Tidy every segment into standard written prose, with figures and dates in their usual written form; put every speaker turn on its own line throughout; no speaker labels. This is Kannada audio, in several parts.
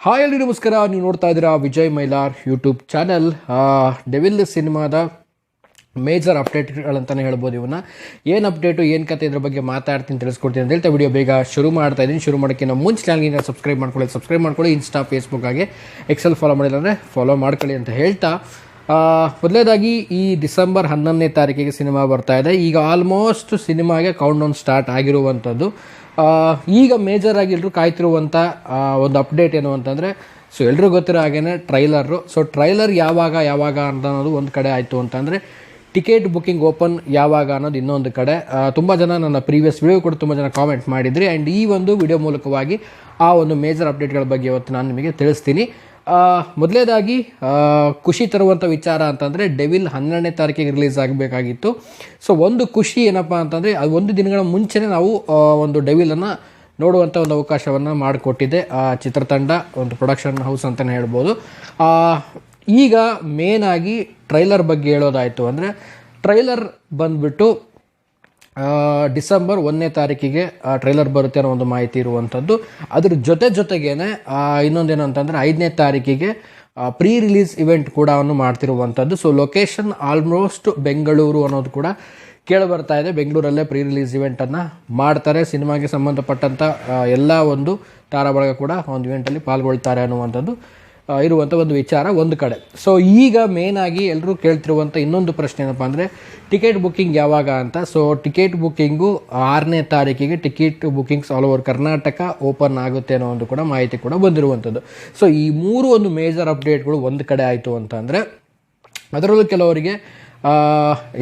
ಹಾಯ್ ಎಲ್ರಿ ನಮಸ್ಕಾರ. ನೀವು ನೋಡ್ತಾ ಇದ್ದೀರಾ Vijay Mylar YouTube channel. Devil ಸಿನಿಮಾದ ಮೇಜರ್ ಅಪ್ಡೇಟ್ಗಳಂತಲೇ ಹೇಳ್ಬೋದು. ಇವನ್ನ ಏನು ಅಪ್ಡೇಟು ಏನು ಕತೆ ಇದ್ರ ಬಗ್ಗೆ ಮಾತಾಡ್ತೀನಿ, ತಿಳಿಸ್ಕೊಡ್ತೀನಿ ಅಂತ ಹೇಳ್ತಾ ವಿಡಿಯೋ ಬೇಗ ಶುರು ಮಾಡ್ತಾ ಇದ್ದೀನಿ. ಶುರು ಮಾಡೋಕ್ಕಿಂತ ಮುಂಚೆ ಚಾನಲ್ಗೆ ಸಬ್ಸ್ಕ್ರೈಬ್ ಮಾಡ್ಕೊಳ್ಳಿ. ಇನ್ಸ್ಟಾ ಫೇಸ್ಬುಕ್ ಹಾಗೆ ಎಕ್ಸೆಲ್ ಫಾಲೋ ಮಾಡಿಲ್ಲ ಅಂದರೆ ಫಾಲೋ ಮಾಡ್ಕೊಳ್ಳಿ ಅಂತ ಹೇಳ್ತಾ, ಮೊದಲನೇದಾಗಿ ಈ ಡಿಸೆಂಬರ್ 11ನೇ ತಾರೀಕಿಗೆ ಸಿನಿಮಾ ಬರ್ತಾ ಇದೆ. ಈಗ ಆಲ್ಮೋಸ್ಟ್ ಸಿನಿಮಾಗೆ ಕೌಂಟ್ ಡೌನ್ ಸ್ಟಾರ್ಟ್ ಆಗಿರುವಂಥದ್ದು. ಈಗ ಮೇಜರ್ ಆಗಿ ಎಲ್ಲರೂ ಕಾಯ್ತಿರುವಂಥ ಒಂದು ಅಪ್ಡೇಟ್ ಏನು ಅಂತಂದರೆ, ಸೊ ಎಲ್ಲರೂ ಗೊತ್ತಿರೋ ಹಾಗೇ ಟ್ರೈಲರು. ಸೊ ಟ್ರೈಲರ್ ಯಾವಾಗ ಅಂತ ಅನ್ನೋದು ಒಂದು ಕಡೆ ಆಯಿತು ಅಂತಂದರೆ, ಟಿಕೆಟ್ ಬುಕ್ಕಿಂಗ್ ಓಪನ್ ಯಾವಾಗ ಅನ್ನೋದು ಇನ್ನೊಂದು ಕಡೆ. ತುಂಬ ಜನ ನನ್ನ ಪ್ರೀವಿಯಸ್ ವಿಡಿಯೋ ಕೂಡ ತುಂಬ ಜನ ಕಾಮೆಂಟ್ ಮಾಡಿದ್ರಿ. ಆ್ಯಂಡ್ ಈ ಒಂದು ವಿಡಿಯೋ ಮೂಲಕವಾಗಿ ಆ ಒಂದು ಮೇಜರ್ ಅಪ್ಡೇಟ್ಗಳ ಬಗ್ಗೆ ಇವತ್ತು ನಾನು ನಿಮಗೆ ತಿಳಿಸ್ತೀನಿ. ಮೊದಲನೇದಾಗಿ ಖುಷಿ ತರುವಂಥ ವಿಚಾರ ಅಂತಂದರೆ, ಡೆವಿಲ್ 12ನೇ ತಾರೀಕಿಗೆ ರಿಲೀಸ್ ಆಗಬೇಕಾಗಿತ್ತು. ಸೊ ಒಂದು ಖುಷಿ ಏನಪ್ಪ ಅಂತಂದರೆ, ಅದು ಒಂದು ದಿನಗಳ ಮುಂಚೆನೇ ನಾವು ಒಂದು ಡೆವಿಲನ್ನು ನೋಡುವಂಥ ಒಂದು ಅವಕಾಶವನ್ನು ಮಾಡಿಕೊಟ್ಟಿದೆ ಚಿತ್ರತಂಡ, ಒಂದು ಪ್ರೊಡಕ್ಷನ್ ಹೌಸ್ ಅಂತಲೇ ಹೇಳ್ಬೋದು. ಈಗ ಮೇನಾಗಿ ಟ್ರೈಲರ್ ಬಗ್ಗೆ ಹೇಳೋದಾಯಿತು ಅಂದರೆ, ಟ್ರೈಲರ್ ಬಂದುಬಿಟ್ಟು ಡಿಸೆಂಬರ್ 1ನೇ ತಾರೀಕಿಗೆ ಟ್ರೈಲರ್ ಬರುತ್ತೆ ಅನ್ನೋ ಒಂದು ಮಾಹಿತಿ ಇರುವಂಥದ್ದು. ಅದ್ರ ಜೊತೆಗೇನೆ ಇನ್ನೊಂದೇನು ಅಂತಂದರೆ, 5ನೇ ತಾರೀಕಿಗೆ ಪ್ರೀ ರಿಲೀಸ್ ಇವೆಂಟ್ ಕೂಡ ಮಾಡ್ತಿರುವಂಥದ್ದು. ಸೊ ಲೊಕೇಶನ್ ಆಲ್ಮೋಸ್ಟ್ ಬೆಂಗಳೂರು ಅನ್ನೋದು ಕೂಡ ಕೇಳಿಬರ್ತಾ ಇದೆ. ಬೆಂಗಳೂರಲ್ಲೇ ಪ್ರೀ ರಿಲೀಸ್ ಇವೆಂಟನ್ನು ಮಾಡ್ತಾರೆ. ಸಿನಿಮಾಗೆ ಸಂಬಂಧಪಟ್ಟಂಥ ಎಲ್ಲ ಒಂದು ತಾರಾಬಳಗ ಕೂಡ ಒಂದು ಇವೆಂಟಲ್ಲಿ ಪಾಲ್ಗೊಳ್ತಾರೆ ಅನ್ನುವಂಥದ್ದು ಇರುವಂಥ ಒಂದು ವಿಚಾರ ಒಂದು ಕಡೆ. ಸೊ ಈಗ ಮೇನಾಗಿ ಎಲ್ಲರೂ ಕೇಳ್ತಿರುವಂಥ ಇನ್ನೊಂದು ಪ್ರಶ್ನೆ ಏನಪ್ಪ ಅಂದರೆ, ಟಿಕೆಟ್ ಬುಕ್ಕಿಂಗ್ ಯಾವಾಗ ಅಂತ. ಸೊ ಟಿಕೆಟ್ ಬುಕ್ಕಿಂಗು 6ನೇ ತಾರೀಕಿಗೆ ticket bookings all over Karnataka open ಆಗುತ್ತೆ ಅನ್ನೋ ಒಂದು ಕೂಡ ಮಾಹಿತಿ ಕೂಡ ಬಂದಿರುವಂಥದ್ದು. ಸೊ ಈ ಮೂರು ಒಂದು ಮೇಜರ್ ಅಪ್ಡೇಟ್ಗಳು ಒಂದು ಕಡೆ ಆಯಿತು ಅಂತಂದರೆ, ಅದರಲ್ಲೂ ಕೆಲವರಿಗೆ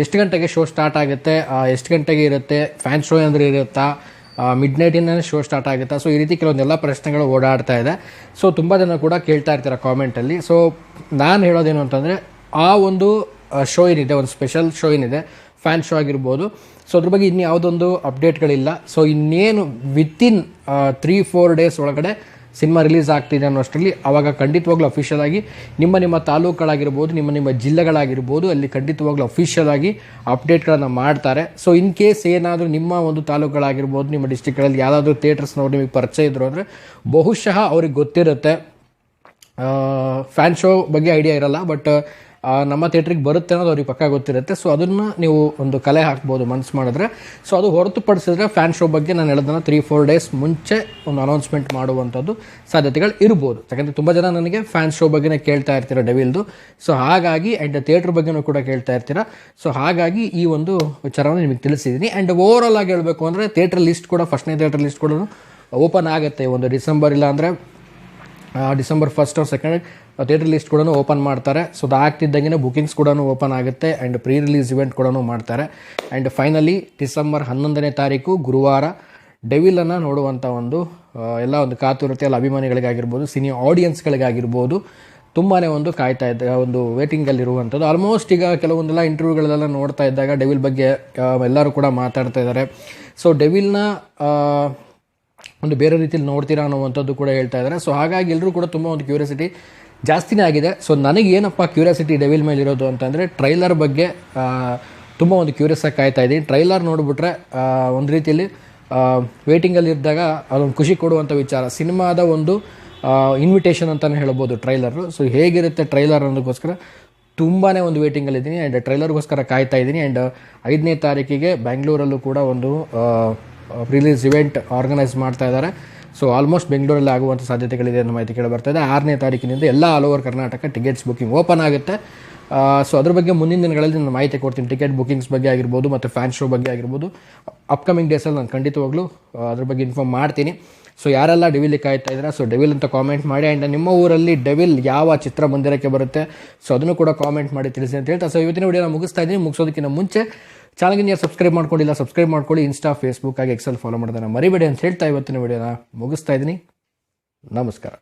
ಎಷ್ಟು ಗಂಟೆಗೆ ಶೋ ಸ್ಟಾರ್ಟ್ ಆಗುತ್ತೆ, ಎಷ್ಟು ಗಂಟೆಗೆ ಇರುತ್ತೆ, ಫ್ಯಾನ್ ಶೋ ಅಂದರೆ ಇರುತ್ತಾ, ಮಿಡ್ ನೈಟಿನ ಶೋ ಸ್ಟಾರ್ಟ್ ಆಗುತ್ತಾ, ಸೊ ಈ ರೀತಿ ಕೆಲವೊಂದೆಲ್ಲ ಪ್ರಶ್ನೆಗಳು ಓಡಾಡ್ತಾ ಇದೆ. ಸೊ ತುಂಬ ಜನ ಕೂಡ ಕೇಳ್ತಾ ಇರ್ತಾರೆ ಕಾಮೆಂಟಲ್ಲಿ. ಸೊ ನಾನು ಹೇಳೋದೇನು ಅಂತಂದರೆ, ಆ ಒಂದು ಶೋ ಏನಿದೆ, ಒಂದು ಸ್ಪೆಷಲ್ ಶೋ ಏನಿದೆ, ಫ್ಯಾನ್ ಶೋ ಆಗಿರ್ಬೋದು, ಸೊ ಅದ್ರ ಬಗ್ಗೆ ಇನ್ನು ಯಾವುದೊಂದು ಅಪ್ಡೇಟ್ಗಳಿಲ್ಲ. ಸೊ ಇನ್ನೇನು ವಿತಿನ್ 3-4 ಡೇಸ್ ಒಳಗಡೆ ಸಿನಿಮಾ ರಿಲೀಸ್ ಆಗ್ತಿದೆ ಅನ್ನೋಷ್ಟರಲ್ಲಿ ಆವಾಗ ಖಂಡಿತವಾಗ್ಲೂ ಅಫಿಷಿಯಲ್ ಆಗಿ ನಿಮ್ಮ ತಾಲೂಕುಗಳಾಗಿರ್ಬೋದು, ನಿಮ್ಮ ಜಿಲ್ಲೆಗಳಾಗಿರ್ಬೋದು, ಅಲ್ಲಿ ಖಂಡಿತವಾಗ್ಲೂ ಅಫಿಷಿಯಲ್ ಆಗಿ ಅಪ್ಡೇಟ್ಗಳನ್ನು ಮಾಡ್ತಾರೆ. ಸೊ ಇನ್ ಕೇಸ್ ಏನಾದರೂ ನಿಮ್ಮ ಒಂದು ತಾಲೂಕುಗಳಾಗಿರ್ಬೋದು, ನಿಮ್ಮ ಡಿಸ್ಟಿಕ್ಗಳಲ್ಲಿ ಯಾವುದಾದ್ರೂ ಥಿಯೇಟರ್ಸ್ನವ್ರು ನಿಮಗೆ ಪರಿಚಯ ಇದ್ರು ಅಂದರೆ ಬಹುಶಃ ಅವ್ರಿಗೆ ಗೊತ್ತಿರುತ್ತೆ. ಫ್ಯಾನ್ ಶೋ ಬಗ್ಗೆ ಐಡಿಯಾ ಇರಲ್ಲ, ಬಟ್ ನಮ್ಮ ಥಿಯೇಟ್ರಿಗೆ ಬರುತ್ತೆ ಅನ್ನೋದು ಅವ್ರಿಗೆ ಪಕ್ಕ ಗೊತ್ತಿರುತ್ತೆ. ಸೊ ಅದನ್ನು ನೀವು ಒಂದು ಕಲೆ ಹಾಕ್ಬೋದು ಮನಸ್ಸು ಮಾಡಿದ್ರೆ. ಸೊ ಅದು ಹೊರತುಪಡಿಸಿದ್ರೆ ಫ್ಯಾನ್ ಶೋ ಬಗ್ಗೆ ನಾನು ಹೇಳೋದನ್ನು 3-4 ಡೇಸ್ ಮುಂಚೆ ಒಂದು ಅನೌನ್ಸ್ಮೆಂಟ್ ಮಾಡುವಂಥದ್ದು ಸಾಧ್ಯತೆಗಳು ಇರ್ಬೋದು. ಯಾಕಂದರೆ ತುಂಬ ಜನ ನನಗೆ ಫ್ಯಾನ್ ಶೋ ಬಗ್ಗೆನೇ ಕೇಳ್ತಾ ಇರ್ತೀರ ಡೆವಿಲ್ದು. ಸೊ ಹಾಗಾಗಿ ಆ್ಯಂಡ್ ಥಿಯೇಟ್ರ್ ಬಗ್ಗೆನೂ ಕೂಡ ಕೇಳ್ತಾ ಇರ್ತೀರ. ಸೊ ಹಾಗಾಗಿ ಈ ಒಂದು ವಿಚಾರವನ್ನು ನಿಮಗೆ ತಿಳಿಸಿದ್ದೀನಿ. ಆ್ಯಂಡ್ ಓವರಾಲ್ ಆಗಿ ಹೇಳಬೇಕು ಅಂದರೆ, ಥಿಯೇಟ್ರ್ ಲಿಸ್ಟ್ ಕೂಡ, ಫಸ್ಟ್ನೇ ಥಿಯೇಟ್ರ್ ಲಿಸ್ಟ್ ಕೂಡ ಓಪನ್ ಆಗುತ್ತೆ ಒಂದು ಡಿಸೆಂಬರ್, ಇಲ್ಲ ಅಂದರೆ December 1st or 2nd theatre list ಕೂಡ ಓಪನ್ ಮಾಡ್ತಾರೆ. ಸೊ ಅದು ಆಗ್ತಿದ್ದಂಗೆ ಬುಕಿಂಗ್ಸ್ ಕೂಡ ಓಪನ್ ಆಗುತ್ತೆ ಆ್ಯಂಡ್ ಪ್ರೀ ರಿಲೀಸ್ ಇವೆಂಟ್ ಕೂಡ ಮಾಡ್ತಾರೆ. ಆ್ಯಂಡ್ ಫೈನಲಿ ಡಿಸೆಂಬರ್ 11ನೇ ತಾರೀಕು ಗುರುವಾರ ಡೆವಿಲನ್ನು ನೋಡುವಂಥ ಒಂದು ಎಲ್ಲ ಒಂದು ಕಾತುರತೆ, ಎಲ್ಲ ಅಭಿಮಾನಿಗಳಿಗಾಗಿರ್ಬೋದು, ಸಿನಿ ಆಡಿಯನ್ಸ್ಗಳಿಗಾಗಿರ್ಬೋದು ತುಂಬಾ ಒಂದು ಕಾಯ್ತಾ ಇದ್ದ ಒಂದು ವೇಟಿಂಗಲ್ಲಿರುವಂಥದ್ದು. ಆಲ್ಮೋಸ್ಟ್ ಈಗ ಕೆಲವೊಂದೆಲ್ಲ ಇಂಟರ್ವ್ಯೂಗಳೆಲ್ಲ ನೋಡ್ತಾ ಇದ್ದಾಗ ಡೆವಿಲ್ ಬಗ್ಗೆ ಎಲ್ಲರೂ ಕೂಡ ಮಾತಾಡ್ತಾ ಇದ್ದಾರೆ. ಸೊ ಡೆವಿಲ್ನ ಒಂದು ಬೇರೆ ರೀತಿಯಲ್ಲಿ ನೋಡ್ತೀರಾ ಅನ್ನುವಂಥದ್ದು ಕೂಡ ಹೇಳ್ತಾ ಇದ್ದಾರೆ. ಸೊ ಹಾಗಾಗಿ ಎಲ್ಲರೂ ಕೂಡ ತುಂಬ ಒಂದು ಕ್ಯೂರಿಯಾಸಿಟಿ ಜಾಸ್ತಿನೇ ಆಗಿದೆ. ಸೊ ನನಗೇನಪ್ಪ ಕ್ಯೂರಿಯಾಸಿಟಿ ಡೆವಿಲ್ ಮೇಲೆ ಇರೋದು ಅಂತಂದರೆ, ಟ್ರೈಲರ್ ಬಗ್ಗೆ ತುಂಬ ಒಂದು ಕ್ಯೂರಿಯಸ್ ಆಗಿ ಕಾಯ್ತಾ ಇದ್ದೀನಿ. ಟ್ರೈಲರ್ ನೋಡಿಬಿಟ್ರೆ ಒಂದು ರೀತಿಯಲ್ಲಿ ವೇಟಿಂಗಲ್ಲಿ ಇದ್ದಾಗ ಅದೊಂದು ಖುಷಿ ಕೊಡುವಂಥ ವಿಚಾರ. ಸಿನಿಮಾದ ಒಂದು ಇನ್ವಿಟೇಷನ್ ಅಂತಲೇ ಹೇಳ್ಬೋದು ಟ್ರೈಲರು. ಸೊ ಹೇಗಿರುತ್ತೆ ಟ್ರೈಲರ್ ಅನ್ನೋದಕ್ಕೋಸ್ಕರ ತುಂಬಾ ಒಂದು ವೇಟಿಂಗಲ್ಲಿದ್ದೀನಿ ಆ್ಯಂಡ್ ಟ್ರೈಲರ್ಗೋಸ್ಕರ ಕಾಯ್ತಾ ಇದ್ದೀನಿ. ಆ್ಯಂಡ್ 5ನೇ ತಾರೀಕಿಗೆ ಬೆಂಗಳೂರಲ್ಲೂ ಕೂಡ ಒಂದು ರಿಲೀಸ್ ಇವೆಂಟ್ ಆರ್ಗನೈಸ್ ಮಾಡ್ತಾ ಇದ್ದಾರೆ. ಸೊ ಆಲ್ಮೋಸ್ಟ್ ಬೆಂಗಳೂರಲ್ಲಿ ಆಗುವಂಥ ಸಾಧ್ಯತೆಗಳಿದೆ ಅನ್ನೋ ಮಾಹಿತಿ ಕೇಳಿ ಬರ್ತಾ ಇದೆ. 6ನೇ ತಾರೀಕಿನಿಂದ ಎಲ್ಲ all over Karnataka tickets booking open ಆಗುತ್ತೆ. ಸೊ ಅದ್ರ ಬಗ್ಗೆ ಮುಂದಿನ ದಿನಗಳಲ್ಲಿ ನಾನು ಮಾಹಿತಿ ಕೊಡ್ತೀನಿ. ಟಿಕೆಟ್ ಬುಕಿಂಗ್ಸ್ ಬಗ್ಗೆ ಆಗಿರ್ಬೋದು ಮತ್ತು ಫ್ಯಾನ್ ಶೋ ಬಗ್ಗೆ ಆಗಿರ್ಬೋದು ಅಪ್ಕಮಿಂಗ್ ಡೇಸಲ್ಲಿ ನಾನು ಖಂಡಿತವಾಗ್ಲೂ ಅದ್ರ ಬಗ್ಗೆ ಇನ್ಫಾರ್ಮ್ ಮಾಡ್ತೀನಿ. ಸೊ ಯಾರೆಲ್ಲ ಡೆವಿಲ್ ಕಾಯ್ತಾ ಇದ್ದಾರೆ, ಸೊ ಡೆವಿಲ್ ಅಂತ ಕಾಮೆಂಟ್ ಮಾಡಿ. ಆ್ಯಂಡ್ ನಿಮ್ಮ ಊರಲ್ಲಿ ಡೆವಿಲ್ ಯಾವ ಚಿತ್ರಮಂದಿರಕ್ಕೆ ಬರುತ್ತೆ, ಸೊ ಅದನ್ನು ಕೂಡ ಕಾಮೆಂಟ್ ಮಾಡಿ ತಿಳಿಸಿ ಅಂತ ಹೇಳ್ತಾ, ಸೊ ಇವತ್ತಿನ ವಿಡಿಯೋನ ಮುಗಿಸ್ತಾ ಇದ್ದೀನಿ. ಮುಗಿಸೋದಕ್ಕಿಂತ ಮುಂಚೆ ಚಾನಲ್ಗೆ ನೀವು ಸಬ್ಸ್ಕ್ರೈಬ್ ಮಾಡ್ಕೊಂಡಿಲ್ಲ, ಸಬ್ಸ್ಕ್ರೈಬ್ ಮಾಡ್ಕೊಳ್ಳಿ. ಇನ್ಸ್ಟಾ ಫೇಸ್ಬುಕ್ ಆಗಿ ಎಕ್ಸೆಲ್ ಫಾಲೋ ಮಾಡೋದನ್ನು ಮರಿಬೇಡಿ ಅಂತ ಹೇಳ್ತಾ ಇವತ್ತಿನ ವಿಡಿಯೋನ ಮುಗಿಸ್ತಾ ಇದ್ದೀನಿ. ನಮಸ್ಕಾರ.